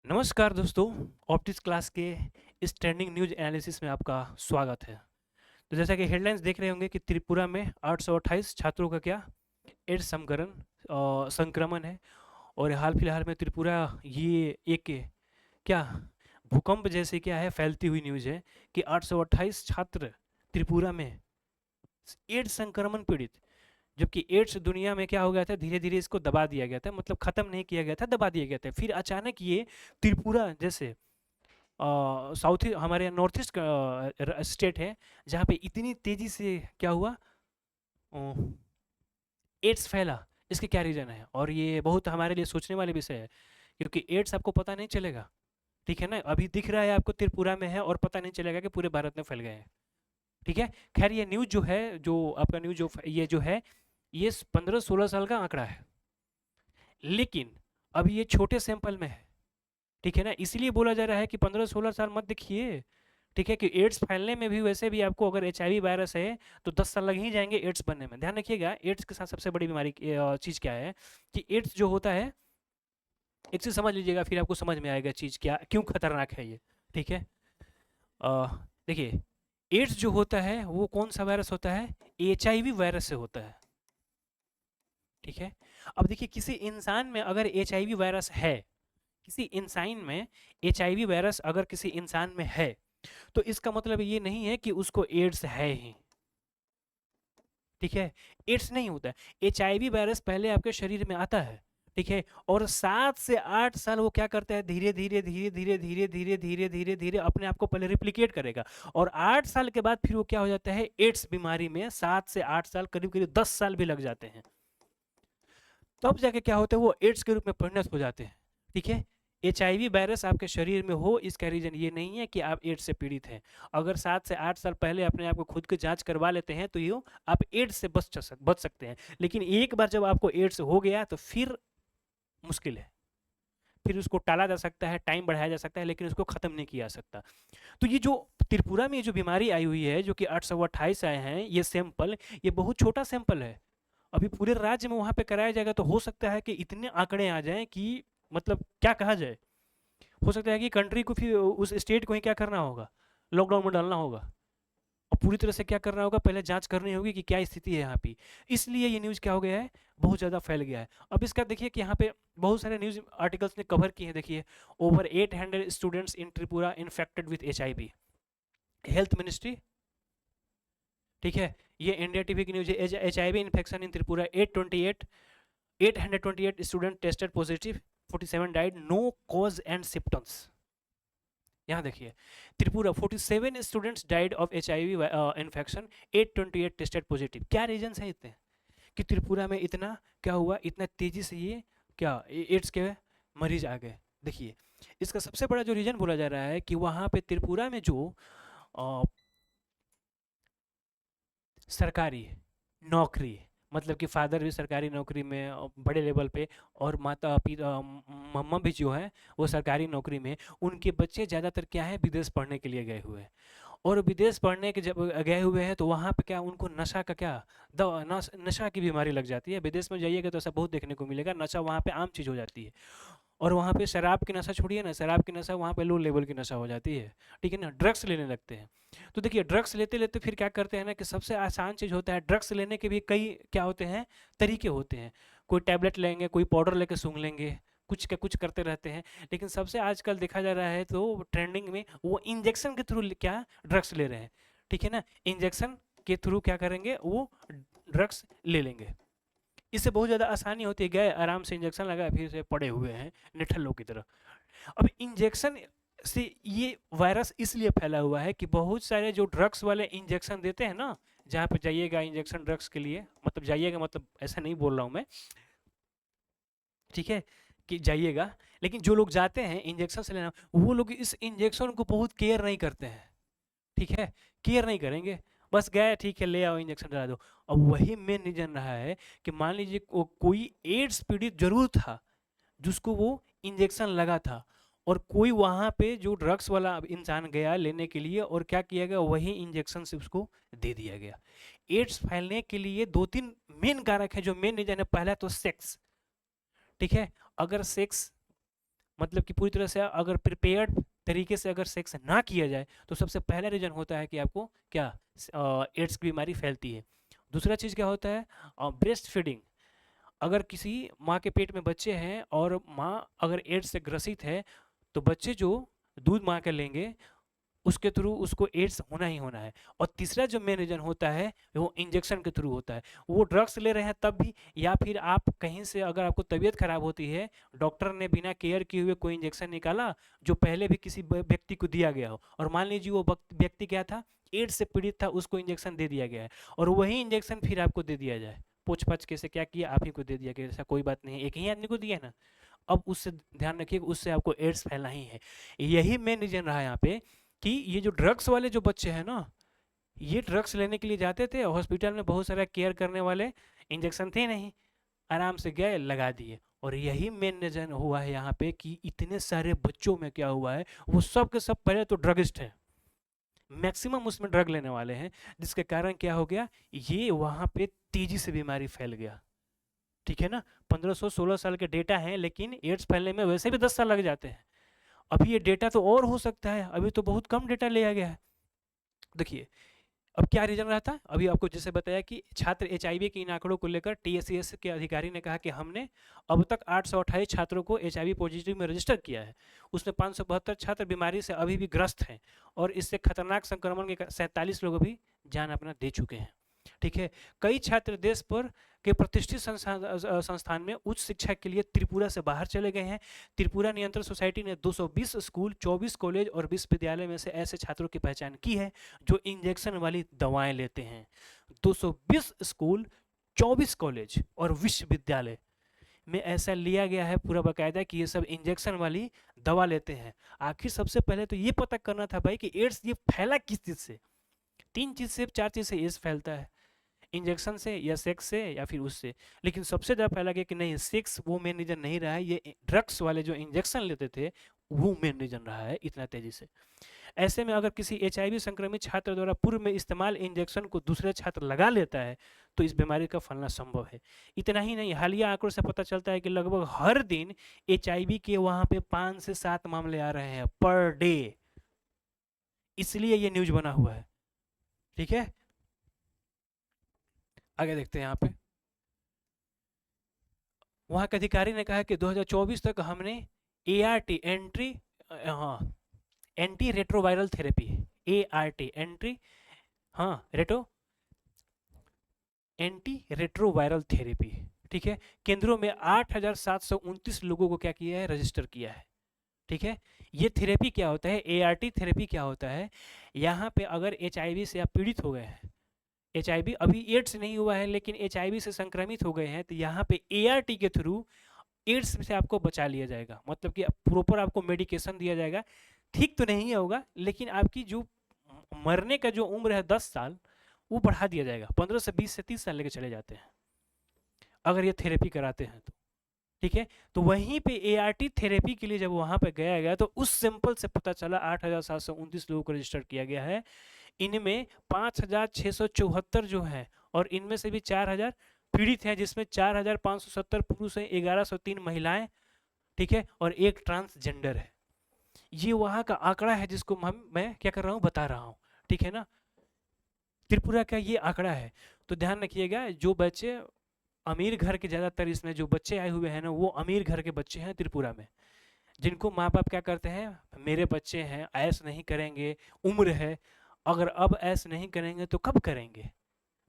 नमस्कार दोस्तों। Optics class के इस ट्रेंडिंग न्यूज एनालिसिस में आपका स्वागत है। तो जैसा कि हेडलाइंस देख रहे होंगे कि त्रिपुरा में 828 छात्रों का क्या एड्स संक्रमण है। और हाल फिलहाल में त्रिपुरा ये एक क्या भूकंप जैसे क्या है फैलती हुई न्यूज है कि 828 छात्र त्रिपुरा में एड्स संक्रमण पीड़ित। जबकि एड्स दुनिया में क्या हो गया था, धीरे धीरे इसको दबा दिया गया था, मतलब खत्म नहीं किया गया था, दबा दिया गया था। फिर अचानक ये त्रिपुरा जैसे साउथ हमारे नॉर्थ ईस्ट स्टेट है जहाँ पे इतनी तेजी से क्या हुआ, एड्स फैला। इसके क्या रीजन है? और ये बहुत हमारे लिए सोचने वाले विषय है, क्योंकि एड्स आपको पता नहीं चलेगा, ठीक है ना। अभी दिख रहा है आपको त्रिपुरा में है और पता नहीं चलेगा कि पूरे भारत में फैल गए हैं, ठीक है। खैर ये न्यूज जो है, जो आपका न्यूज जो ये जो है, ये 15-16 साल का आंकड़ा है, लेकिन अभी ये छोटे सैंपल में है, ठीक है ना। इसलिए बोला जा रहा है कि 15-16 साल मत देखिए, ठीक है। कि एड्स फैलने में भी वैसे भी आपको अगर एचआईवी वायरस है तो 10 साल लग ही जाएंगे एड्स बनने में। ध्यान रखिएगा, एड्स के साथ सबसे बड़ी बीमारी चीज़ क्या है कि एड्स जो होता है, एक चीज़ समझ लीजिएगा फिर आपको समझ में आएगा चीज़ क्या क्यों खतरनाक है ये, ठीक है। अ, देखिए, एड्स जो होता है वो कौन सा वायरस होता है? एचआईवी वायरस से होता है, ठीक है। अब देखिए, किसी इंसान में अगर एचआईवी वायरस है, किसी इंसान में एचआईवी वायरस अगर किसी इंसान में है, तो इसका मतलब ये नहीं है कि उसको एड्स है ही, ठीक है। एड्स नहीं होता है। एचआईवी वायरस पहले आपके शरीर में आता है, ठीक है। और 7 से 8 साल वो क्या करता है, धीरे धीरे धीरे धीरे धीरे धीरे धीरे धीरे धीरे अपने आप को पहले रिप्लिकेट करेगा। और 8 साल के बाद फिर वो क्या हो जाता है, एड्स बीमारी में 7 से 8 साल, करीब करीब 10 साल भी लग जाते हैं, तब जाके क्या होता है, वो एड्स के रूप में परिणत हो जाते हैं, ठीक है। एचआईवी वायरस आपके शरीर में हो, इसका रीजन ये नहीं है कि आप एड्स से पीड़ित हैं। अगर 7 से 8 साल पहले अपने आप को खुद की जांच करवा लेते हैं तो ये आप एड्स से बच सकते हैं। लेकिन एक बार जब आपको एड्स हो गया तो फिर मुश्किल है, फिर उसको टाला जा सकता है, टाइम बढ़ाया जा सकता है, लेकिन उसको खत्म नहीं किया जा सकता। तो ये जो त्रिपुरा में ये जो बीमारी आई हुई है, जो कि 828 आए हैं, ये सैंपल, ये बहुत छोटा सैंपल है। अभी पूरे राज्य में वहां पे कराया जाएगा तो हो सकता है कि इतने आंकड़े आ जाएं कि मतलब क्या कहा जाए। हो सकता है कि कंट्री को फिर उस स्टेट को ही क्या करना होगा, लॉकडाउन में डालना होगा। और पूरी तरह से क्या करना होगा, पहले जांच करनी होगी कि क्या स्थिति है यहाँ पे। इसलिए ये न्यूज़ क्या हो गया है, बहुत ज़्यादा फैल गया है। अब इसका देखिए कि यहाँ पे बहुत सारे न्यूज़ आर्टिकल्स ने कवर किए हैं। देखिए, over 800 students in Tripura infected with HIV, health ministry, ठीक है। ये इंडिया टीवी की न्यूज़ है। HIV infection in Tripura, 828 student tested positive, 47 died, no cause and symptoms. यहाँ देखिए, Tripura 47 students died of HIV infection, 828 tested positive. क्या रीजंस है इतने कि त्रिपुरा में इतना क्या हुआ, इतना तेजी से ये क्या एड्स के मरीज आ गए? देखिए, इसका सबसे बड़ा जो रीजन बोला जा रहा है कि वहाँ पे त्रिपुरा में जो अ, सरकारी नौकरी, मतलब कि फादर भी सरकारी नौकरी में बड़े लेवल पे, और माता पिता मम्मा भी जो है वो सरकारी नौकरी में, उनके बच्चे ज़्यादातर क्या है, विदेश पढ़ने के लिए गए हुए हैं। और विदेश पढ़ने के जब गए हुए हैं तो वहाँ पे क्या उनको नशा का क्या नशा की बीमारी लग जाती है। विदेश में जाइएगा तो ऐसा बहुत देखने को मिलेगा, नशा वहाँ पे आम चीज़ हो जाती है। और वहाँ पे शराब की नशा छोड़िए ना, शराब की नशा वहाँ पे लो लेवल की नशा हो जाती है, ठीक है ना। ड्रग्स लेने लगते हैं। तो देखिए, ड्रग्स लेते लेते फिर क्या करते हैं ना, कि सबसे आसान चीज़ होता है, ड्रग्स लेने के भी कई क्या होते हैं, तरीके होते हैं। कोई टैबलेट लेंगे, कोई पाउडर लेके सूंघ लेंगे, कुछ का कुछ करते रहते हैं। लेकिन सबसे आजकल देखा जा रहा है तो ट्रेंडिंग में वो इंजेक्शन के थ्रू क्या ड्रग्स ले रहे हैं, ठीक है ना। इंजेक्शन के थ्रू क्या करेंगे, वो ड्रग्स ले लेंगे। इससे बहुत ज़्यादा आसानी होती है, गए आराम से इंजेक्शन लगा, फिर से पड़े हुए हैं निठल्लों की तरह। अब इंजेक्शन से ये वायरस इसलिए फैला हुआ है कि बहुत सारे जो ड्रग्स वाले इंजेक्शन देते हैं ना, जहाँ पे जाइएगा इंजेक्शन ड्रग्स के लिए, मतलब जाइएगा, मतलब ऐसा नहीं बोल रहा हूँ मैं, ठीक है, कि जाइएगा, लेकिन जो लोग जाते हैं इंजेक्शन से लेना, वो लोग इस इंजेक्शन को बहुत केयर नहीं करते हैं, ठीक है। केयर नहीं करेंगे, बस गए, ठीक है, ले आओ इंजेक्शन डला दो। अब वही मेन रीजन रहा है कि मान लीजिए कोई एड्स पीड़ित जरूर था जिसको वो इंजेक्शन लगा था, और कोई वहाँ पे जो ड्रग्स वाला इंसान गया लेने के लिए, और क्या किया गया, वही इंजेक्शन से उसको दे दिया गया। एड्स फैलने के लिए 2-3 मेन कारक है, जो मेन रीजन है। पहला तो सेक्स, ठीक है। अगर सेक्स मतलब कि पूरी तरह से अगर प्रिपेयर्ड तरीके से अगर सेक्स ना किया जाए तो सबसे पहला रीज़न होता है कि आपको क्या एड्स की बीमारी फैलती है। दूसरा चीज़ क्या होता है, ब्रेस्ट फीडिंग। अगर किसी माँ के पेट में बच्चे हैं और माँ अगर एड्स से ग्रसित है तो बच्चे जो दूध माँ के लेंगे उसके थ्रू उसको एड्स होना ही होना है। और तीसरा जो मेन रीजन होता है वो इंजेक्शन के थ्रू होता है। वो ड्रग्स ले रहे हैं तब भी, या फिर आप कहीं से अगर आपको तबीयत खराब होती है, डॉक्टर ने बिना केयर किए हुए कोई इंजेक्शन निकाला जो पहले भी किसी व्यक्ति को दिया गया हो, और मान लीजिए वो व्यक्ति क्या था, एड्स से पीड़ित था, उसको इंजेक्शन दे दिया गया है, और वही इंजेक्शन फिर आपको दे दिया जाए, पूछ पाछ कैसे क्या किया आप ही को दे दिया कि ऐसा कोई बात नहीं है, एक ही आदमी को दिया ना। अब उससे ध्यान रखिए, उससे आपको एड्स फैलना ही है। यही मेन रीजन रहा यहाँ पे कि ये जो ड्रग्स वाले जो बच्चे हैं ना, ये ड्रग्स लेने के लिए जाते थे हॉस्पिटल में, बहुत सारा केयर करने वाले, इंजेक्शन थे नहीं, आराम से गए लगा दिए। और यही मेन रीजन हुआ है यहाँ पे कि इतने सारे बच्चों में क्या हुआ है, वो सब के सब पहले तो ड्रगिस्ट हैं, मैक्सिमम उसमें ड्रग लेने वाले हैं, जिसके कारण क्या हो गया, ये वहाँ पे तेजी से बीमारी फैल गया। ठीक है ना, 1516 साल के डेटा हैं, लेकिन एड्स फैलने में वैसे भी 10 साल लग जाते हैं। अभी ये डेटा तो और हो सकता है, अभी तो बहुत कम डेटा लिया गया है। देखिए अब क्या रीजन रहा था, अभी आपको जैसे बताया कि छात्र एचआईवी के इन आंकड़ों को लेकर टीएससीएस के अधिकारी ने कहा कि हमने अब तक 828 छात्रों को एचआईवी पॉजिटिव में रजिस्टर किया है, उसमें 572 छात्र बीमारी से अभी भी ग्रस्त हैं, और इससे खतरनाक संक्रमण के 47 लोग अभी जान अपना दे चुके हैं। ठीक है, कई छात्र देश पर के प्रतिष्ठित संस्थान में उच्च शिक्षा के लिए त्रिपुरा से बाहर चले गए हैं। त्रिपुरा नियंत्रण सोसाइटी ने 220 स्कूल, 24 कॉलेज और विश्वविद्यालय में से ऐसे छात्रों की पहचान की है जो इंजेक्शन वाली दवाएं लेते हैं। 220 स्कूल, 24 कॉलेज और विश्वविद्यालय में ऐसा लिया गया है पूरा बाकायदा कि ये सब इंजेक्शन वाली दवा लेते हैं। आखिर सबसे पहले तो ये पता करना था भाई कि एड्स ये फैला किस चीज से, 3 चीज से 4 चीज से एड्स फैलता है, इंजेक्शन से या सेक्स से या फिर उससे। लेकिन सबसे ज़्यादा फैला गया कि नहीं, सेक्स वो मेन रीजन नहीं रहा है, ये ड्रग्स वाले जो इंजेक्शन लेते थे वो मेन रीजन रहा है इतना तेजी से। ऐसे में अगर किसी एचआईवी संक्रमित छात्र द्वारा पूर्व में इस्तेमाल इंजेक्शन को दूसरे छात्र लगा लेता है तो इस बीमारी का फैलना संभव है। इतना ही नहीं, हालिया आंकड़ों से पता चलता है कि लगभग हर दिन एचआईवी के वहां पे 5 से 7 मामले आ रहे हैं पर डे, इसलिए ये न्यूज बना हुआ है। ठीक है, आगे देखते हैं यहाँ पे। वहाँ के अधिकारी ने कहा कि 2024 तक हमने ART anti retroviral therapy, ART anti anti retroviral therapy, ठीक है, केंद्रों में 8,729 लोगों को क्या किया है, रजिस्टर किया है। ठीक है, ये थेरेपी क्या होता है, ART थेरेपी क्या होता है, यहाँ पे अगर HIV से आप पीड़ित हो गए हैं, HIV अभी एड्स नहीं हुआ है लेकिन HIV से संक्रमित हो गए हैं, तो यहाँ पे ART के थ्रू एड्स से आपको बचा लिया जाएगा, मतलब कि प्रॉपर आपको मेडिकेशन दिया जाएगा। ठीक तो नहीं होगा लेकिन आपकी जो मरने का जो उम्र है 10 साल वो बढ़ा दिया जाएगा, 15 से 20 से 30 साल लेके चले जाते हैं अगर ये थेरेपी कराते हैं तो। ठीक है, तो वहीं पे ART थेरेपी के लिए जब वहां पे गया गया तो उस सैंपल से पता चला 8,729 लोगों को रजिस्टर किया गया है। इनमें 5,674 जो है और इनमें से भी 4,000 पीड़ित हैं, जिसमें 4,570 पुरुष हैं, 1,103 महिलाएं, ठीक है, और एक ट्रांसजेंडर है। ये वहां का आंकड़ा है जिसको मैं क्या कर रहा हूँ, बता रहा हूँ। ठीक है ना, त्रिपुरा का ये आंकड़ा है। तो ध्यान रखिएगा, जो बच्चे अमीर घर के, ज़्यादातर इसमें जो बच्चे आए हुए हैं ना वो अमीर घर के बच्चे हैं त्रिपुरा में, जिनको माँ बाप क्या करते हैं, मेरे बच्चे हैं ऐश नहीं करेंगे, उम्र है, अगर अब ऐश नहीं करेंगे तो कब करेंगे।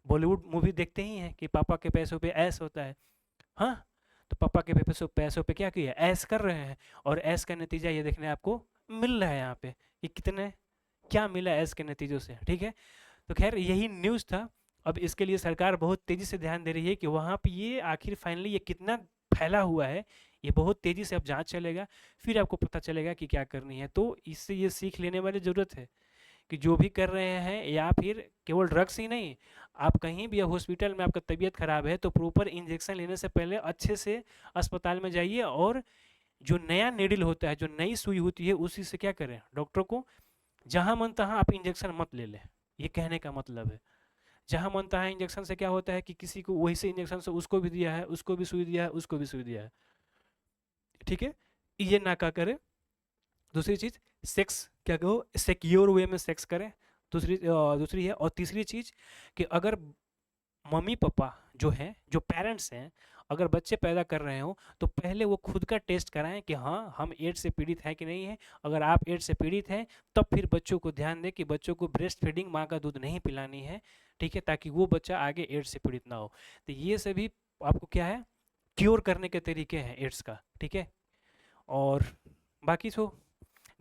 बॉलीवुड मूवी देखते ही हैं कि पापा के पैसों पे ऐश होता है। हाँ, तो पापा के पैसों पे क्या किया, ऐश कर रहे हैं, और ऐश का नतीजा ये देखने आपको मिल रहा है यहाँ पे कि कितने क्या मिला ऐश के नतीजों से। ठीक है, तो खैर यही न्यूज़ था। अब इसके लिए सरकार बहुत तेज़ी से ध्यान दे रही है कि वहाँ पे ये आखिर फाइनली ये कितना फैला हुआ है, ये बहुत तेज़ी से अब जांच चलेगा, फिर आपको पता चलेगा कि क्या करनी है। तो इससे ये सीख लेने वाली ज़रूरत है कि जो भी कर रहे हैं, या फिर केवल ड्रग्स ही नहीं, आप कहीं भी हॉस्पिटल में आपका तबीयत खराब है तो प्रॉपर इंजेक्शन लेने से पहले अच्छे से अस्पताल में जाइए, और जो नया नीडल होता है, जो नई सुई होती है, उसी से क्या करें, डॉक्टर को जहाँ मन तहाँ आप इंजेक्शन मत ले लें, ये कहने का मतलब है। जहाँ मन तहाँ इंजेक्शन से क्या होता है कि किसी को वही से इंजेक्शन से उसको भी दिया है, उसको भी सुई दिया है, उसको भी सुई दिया है। ठीक है, ये ना क्या करे। दूसरी चीज़, सेक्स क्या कहो, सिक्योर वे में सेक्स करें। दूसरी है। और तीसरी चीज़ कि अगर मम्मी पापा जो हैं, जो पेरेंट्स हैं, अगर बच्चे पैदा कर रहे हो तो पहले वो खुद का टेस्ट कराएं कि हाँ हम एड्स से पीड़ित हैं कि नहीं है। अगर आप एड्स से पीड़ित हैं तब फिर बच्चों को ध्यान दें कि बच्चों को ब्रेस्ट फीडिंग, माँ का दूध नहीं पिलानी है, ठीक है, ताकि वो बच्चा आगे एड्स से पीड़ित ना हो। तो ये सभी आपको क्या है, क्योर करने के तरीके हैं एड्स का, ठीक है। और बाकी तो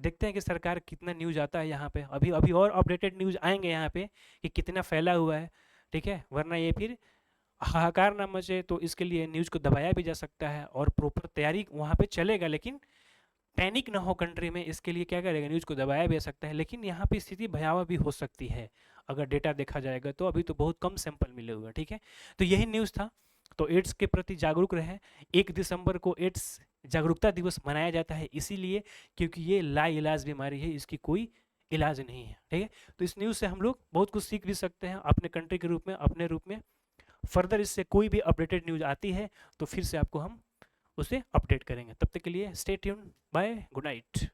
देखते हैं कि सरकार कितना न्यूज़ आता है यहाँ पे। अभी अभी और अपडेटेड न्यूज़ आएंगे यहाँ पे कि कितना फैला हुआ है, ठीक है, वरना ये फिर हाहाकार ना मचे। तो इसके लिए न्यूज़ को दबाया भी जा सकता है और प्रॉपर तैयारी वहाँ पे चलेगा, लेकिन पैनिक ना हो कंट्री में, इसके लिए क्या करेगा, न्यूज़ को दबाया भी जा सकता है। लेकिन यहाँ पे स्थिति भयावह भी हो सकती है अगर डेटा देखा जाएगा तो। अभी तो बहुत कम सैंपल मिले हुए हैं, ठीक है। तो यही न्यूज़ था। तो एड्स के प्रति जागरूक रहें। 1 दिसंबर को एड्स जागरूकता दिवस मनाया जाता है इसीलिए क्योंकि ये लाइलाज बीमारी है, इसकी कोई इलाज नहीं है, ठीक है। तो इस न्यूज़ से हम लोग बहुत कुछ सीख भी सकते हैं अपने कंट्री के रूप में, अपने रूप में। फर्दर इससे कोई भी अपडेटेड न्यूज़ आती है तो फिर से आपको हम उसे अपडेट करेंगे। तब तक के लिए stay tune, bye, good night.